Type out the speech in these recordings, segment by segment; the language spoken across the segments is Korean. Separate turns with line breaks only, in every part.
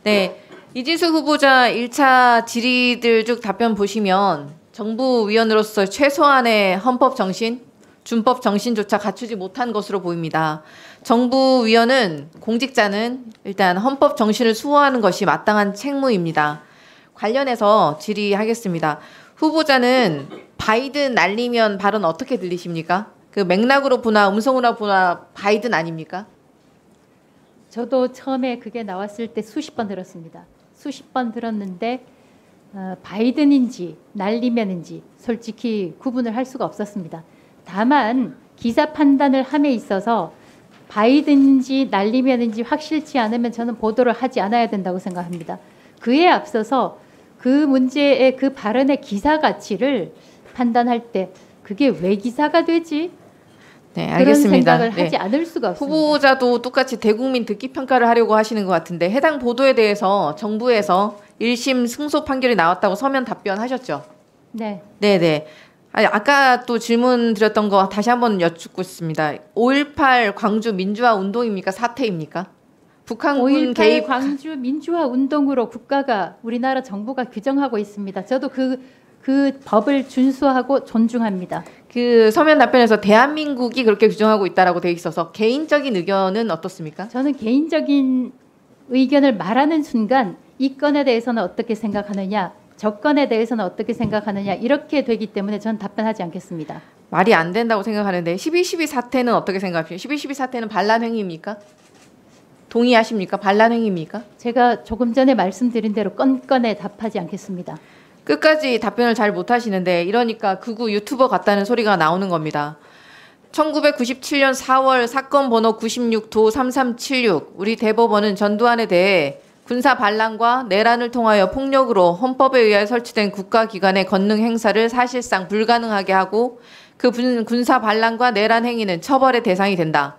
네, 이진수 후보자 1차 질의들 쭉 답변 보시면 정부위원으로서 최소한의 헌법 정신, 준법 정신조차 갖추지 못한 것으로 보입니다. 정부위원은 공직자는 일단 헌법 정신을 수호하는 것이 마땅한 책무입니다. 관련해서 질의하겠습니다. 후보자는 바이든 날리면 발언 어떻게 들리십니까? 그 맥락으로 보나 음성으로 보나 바이든 아닙니까?
저도 처음에 그게 나왔을 때 수십 번 들었습니다. 수십 번 들었는데 바이든인지 날리면인지 솔직히 구분을 할 수가 없었습니다. 다만 기사 판단을 함에 있어서 바이든인지 날리면인지 확실치 않으면 저는 보도를 하지 않아야 된다고 생각합니다. 그에 앞서서 그 문제의 그 발언의 기사 가치를 판단할 때 그게 왜 기사가 되지?
네, 알겠습니다.
그런 생각을 하지 않을 수가 없습니다.
후보자도 똑같이 대국민 듣기 평가를 하려고 하시는 것 같은데 해당 보도에 대해서 정부에서 1심 승소 판결이 나왔다고 서면 답변하셨죠?
네.
네네. 아까 또 질문 드렸던 거 다시 한번 여쭙고 있습니다. 5.18 광주 민주화 운동입니까? 사태입니까? 북한군
5.18
개입
광주 민주화 운동으로 국가가 우리나라 정부가 규정하고 있습니다. 저도 그 법을 준수하고 존중합니다.
그 서면 답변에서 대한민국이 그렇게 규정하고 있다라고 돼 있어서 개인적인 의견은 어떻습니까?
저는 개인적인 의견을 말하는 순간 이 건에 대해서는 어떻게 생각하느냐, 저 건에 대해서는 어떻게 생각하느냐 이렇게 되기 때문에 저는 답변하지 않겠습니다.
말이 안 된다고 생각하는데 12.12 사태는 어떻게 생각하십니까? 12.12 사태는 반란 행위입니까? 동의하십니까? 반란 행위입니까?
제가 조금 전에 말씀드린 대로 건건에 답하지 않겠습니다.
끝까지 답변을 잘 못하시는데 이러니까 극우 유튜버 같다는 소리가 나오는 겁니다. 1997년 4월 사건 번호 96도 3376 우리 대법원은 전두환에 대해 군사 반란과 내란을 통하여 폭력으로 헌법에 의해 설치된 국가기관의 권능 행사를 사실상 불가능하게 하고 그 군사 반란과 내란 행위는 처벌의 대상이 된다.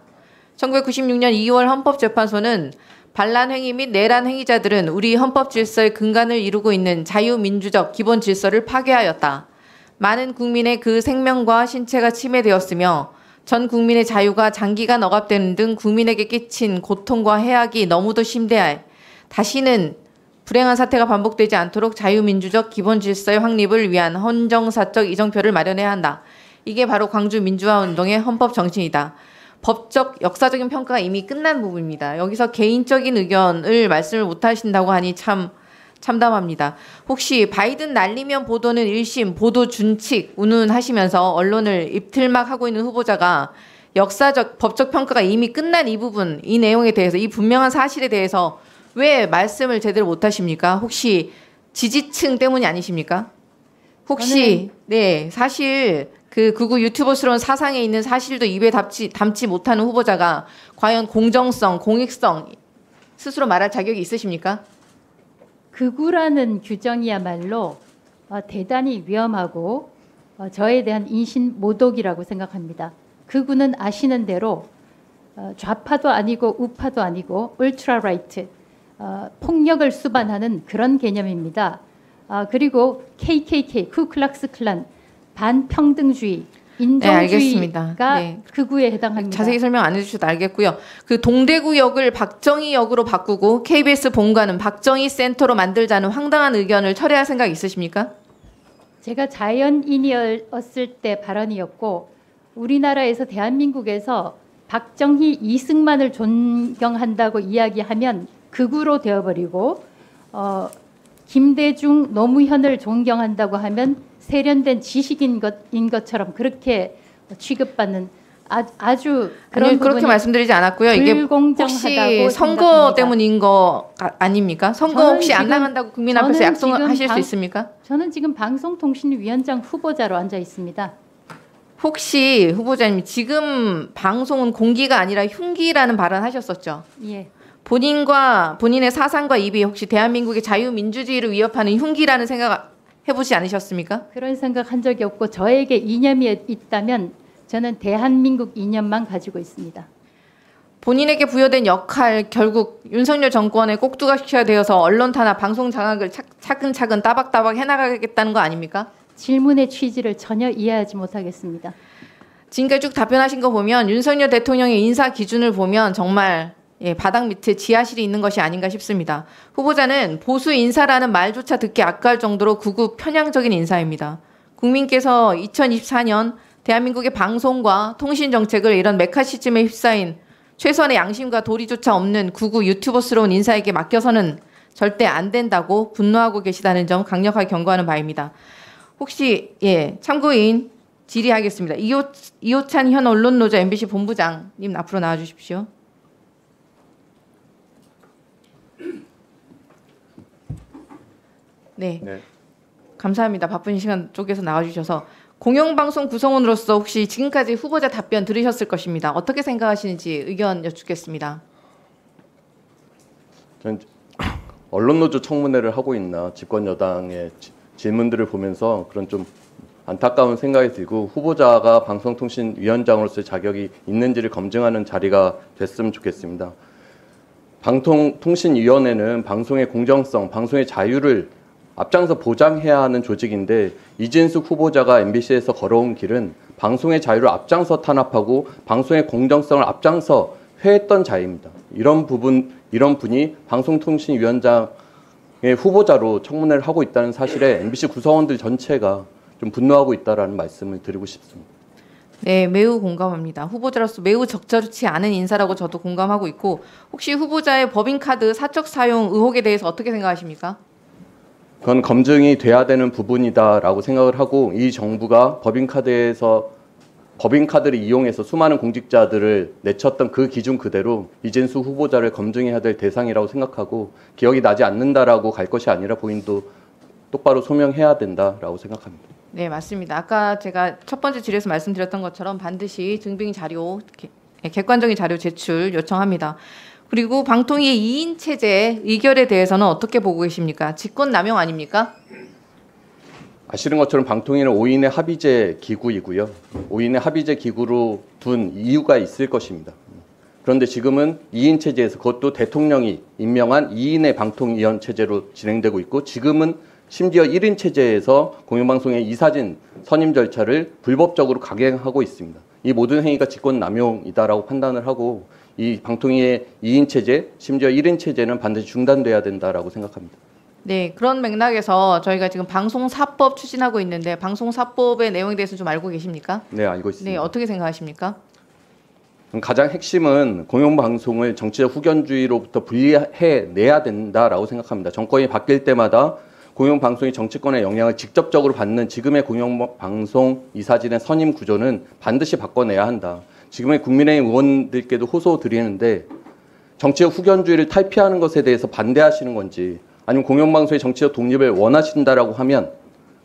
1996년 2월 헌법재판소는 반란 행위 및 내란 행위자들은 우리 헌법 질서의 근간을 이루고 있는 자유민주적 기본 질서를 파괴하였다. 많은 국민의 그 생명과 신체가 침해되었으며 전 국민의 자유가 장기간 억압되는 등 국민에게 끼친 고통과 해악이 너무도 심대하여 다시는 불행한 사태가 반복되지 않도록 자유민주적 기본 질서의 확립을 위한 헌정사적 이정표를 마련해야 한다. 이게 바로 광주 민주화 운동의 헌법 정신이다. 법적, 역사적인 평가가 이미 끝난 부분입니다. 여기서 개인적인 의견을 말씀을 못 하신다고 하니 참 참담합니다. 혹시 바이든 날리면 보도는 1심 보도 준칙 운운하시면서 언론을 입틀막하고 있는 후보자가 역사적, 법적 평가가 이미 끝난 이 부분, 이 내용에 대해서, 이 분명한 사실에 대해서 왜 말씀을 제대로 못 하십니까? 혹시 지지층 때문이 아니십니까? 혹시 네, 사실 그 극우 유튜버스러운 사상에 있는 사실도 입에 담지 못하는 후보자가 과연 공정성, 공익성 스스로 말할 자격이 있으십니까?
극우라는 규정이야말로 대단히 위험하고 저에 대한 인신모독이라고 생각합니다. 극우는 아시는 대로 좌파도 아니고 우파도 아니고 울트라라이트, 폭력을 수반하는 그런 개념입니다. 그리고 KKK, 쿠클락스 클란, 반평등주의, 인종주의가
네.
극우에 해당합니다.
자세히 설명 안 해주셔도 알겠고요. 그 동대구역을 박정희역으로 바꾸고 KBS 본관은 박정희 센터로 만들자는 황당한 의견을 철회할 생각 있으십니까?
제가 자연인이었을 때 발언이었고 우리나라에서 대한민국에서 박정희, 이승만을 존경한다고 이야기하면 극우로 되어버리고 김대중, 노무현을 존경한다고 하면 세련된 지식인 것처럼 그렇게 취급받는 아주 그런
아니, 그렇게 말씀드리지 않았고요. 이게 혹시 선거
생각합니다.
때문인 거 아닙니까? 선거 혹시 안 나간다고 국민 앞에서 약속하실 수 있습니까?
저는 지금 방송통신위원장 후보자로 앉아 있습니다.
혹시 후보자님 지금 방송은 공기가 아니라 흉기라는 발언하셨었죠?
예.
본인과 본인의 사상과 입이 혹시 대한민국의 자유민주주의를 위협하는 흉기라는 생각 해보지 않으셨습니까?
그런 생각 한 적이 없고 저에게 이념이 있다면 저는 대한민국 이념만 가지고 있습니다.
본인에게 부여된 역할 결국 윤석열 정권의 꼭두각시가 되어서 언론 탄압, 방송 장악을 차근차근 따박따박 해나가겠다는 거 아닙니까?
질문의 취지를 전혀 이해하지 못하겠습니다.
지금까지 쭉 답변하신 거 보면 윤석열 대통령의 인사 기준을 보면 정말 바닥 밑에 지하실이 있는 것이 아닌가 싶습니다. 후보자는 보수 인사라는 말조차 듣기 아까울 정도로 극우 편향적인 인사입니다. 국민께서 2024년 대한민국의 방송과 통신 정책을 이런 메카시즘에 휩싸인 최소한의 양심과 도리조차 없는 극우 유튜버스러운 인사에게 맡겨서는 절대 안 된다고 분노하고 계시다는 점 강력하게 경고하는 바입니다. 혹시 참고인 질의하겠습니다. 이호찬 현 언론노조 MBC 본부장님 앞으로 나와주십시오. 네. 감사합니다. 바쁜 시간 쪽에서 나와주셔서. 공영방송 구성원으로서 혹시 지금까지 후보자 답변 들으셨을 것입니다. 어떻게 생각하시는지 의견 여쭙겠습니다.
저는 언론노조 청문회를 하고 있나 집권 여당의 질문들을 보면서 그런 좀 안타까운 생각이 들고 후보자가 방송통신위원장으로서의 자격이 있는지를 검증하는 자리가 됐으면 좋겠습니다. 방통통신위원회는 방송의 공정성, 방송의 자유를 앞장서 보장해야 하는 조직인데 이진숙 후보자가 MBC에서 걸어온 길은 방송의 자유를 앞장서 탄압하고 방송의 공정성을 앞장서 회했던 자입니다. 이런 분이 방송통신위원장의 후보자로 청문회를 하고 있다는 사실에 MBC 구성원들 전체가 좀 분노하고 있다라는 말씀을 드리고 싶습니다.
네, 매우 공감합니다. 후보자로서 매우 적절치 않은 인사라고 저도 공감하고 있고, 혹시 후보자의 법인카드 사적 사용 의혹에 대해서 어떻게 생각하십니까?
그건 검증이 돼야 되는 부분이다라고 생각을 하고, 이 정부가 법인카드를 이용해서 수많은 공직자들을 내쳤던 그 기준 그대로 이진숙 후보자를 검증해야 될 대상이라고 생각하고, 기억이 나지 않는다라고 갈 것이 아니라 본인도 똑바로 소명해야 된다라고 생각합니다.
네, 맞습니다. 아까 제가 첫 번째 질의에서 말씀드렸던 것처럼 반드시 증빙 자료, 객관적인 자료 제출 요청합니다. 그리고 방통위의 2인 체제 의결에 대해서는 어떻게 보고 계십니까? 직권남용 아닙니까?
아시는 것처럼 방통위는 5인의 합의제 기구이고요. 5인의 합의제 기구로 둔 이유가 있을 것입니다. 그런데 지금은 2인 체제에서, 그것도 대통령이 임명한 2인의 방통위원 체제로 진행되고 있고, 지금은 심지어 1인 체제에서 공영방송의 이사진 선임 절차를 불법적으로 강행하고 있습니다. 이 모든 행위가 직권남용이다라고 판단을 하고, 이 방통위의 2인 체제, 심지어 1인 체제는 반드시 중단돼야 된다라고 생각합니다.
네, 그런 맥락에서 저희가 지금 방송사법 추진하고 있는데, 방송사법의 내용에 대해서 좀 알고 계십니까?
네, 알고 있습니다.
네, 어떻게 생각하십니까?
가장 핵심은 공영방송을 정치적 후견주의로부터 분리해내야 된다라고 생각합니다. 정권이 바뀔 때마다 공영방송이 정치권의 영향을 직접적으로 받는 지금의 공영방송 이사진의 선임 구조는 반드시 바꿔내야 한다. 지금의 국민의힘 의원들께도 호소드리는데, 정치적 후견주의를 탈피하는 것에 대해서 반대하시는 건지, 아니면 공영방송의 정치적 독립을 원하신다라고 하면,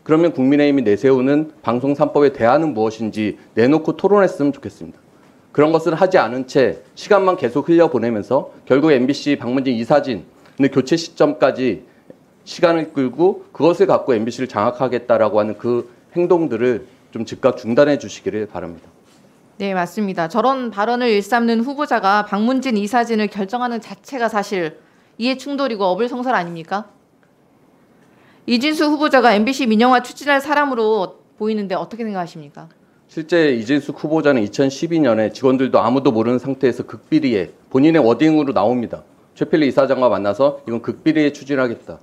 그러면 국민의힘이 내세우는 방송 3법의 대안은 무엇인지 내놓고 토론했으면 좋겠습니다. 그런 것은 하지 않은 채 시간만 계속 흘려보내면서 결국 MBC 방문진 이사진의 교체 시점까지 시간을 끌고 그것을 갖고 MBC를 장악하겠다라고 하는 그 행동들을 좀 즉각 중단해 주시기를 바랍니다.
네, 맞습니다. 저런 발언을 일삼는 후보자가 방문진 이사진을 결정하는 자체가 사실 이해 충돌이고 어불성설 아닙니까? 이진수 후보자가 MBC 민영화 추진할 사람으로 보이는데 어떻게 생각하십니까?
실제 이진숙 후보자는 2012년에 직원들도 아무도 모르는 상태에서 극비리에 본인의 워딩으로 나옵니다. 최필리 이사장과 만나서 이건 극비리에 추진하겠다.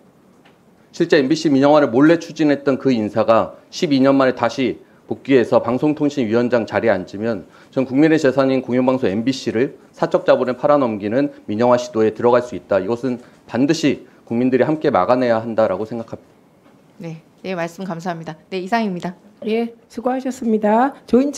실제 MBC 민영화를 몰래 추진했던 그 인사가 12년 만에 다시 복귀해서 방송통신위원장 자리에 앉으면 전 국민의 재산인 공영방송 MBC를 사적 자본에 팔아넘기는 민영화 시도에 들어갈 수 있다. 이것은 반드시 국민들이 함께 막아내야 한다라고 생각합니다.
네, 말씀 감사합니다. 네, 이상입니다.
예, 수고하셨습니다. 조인철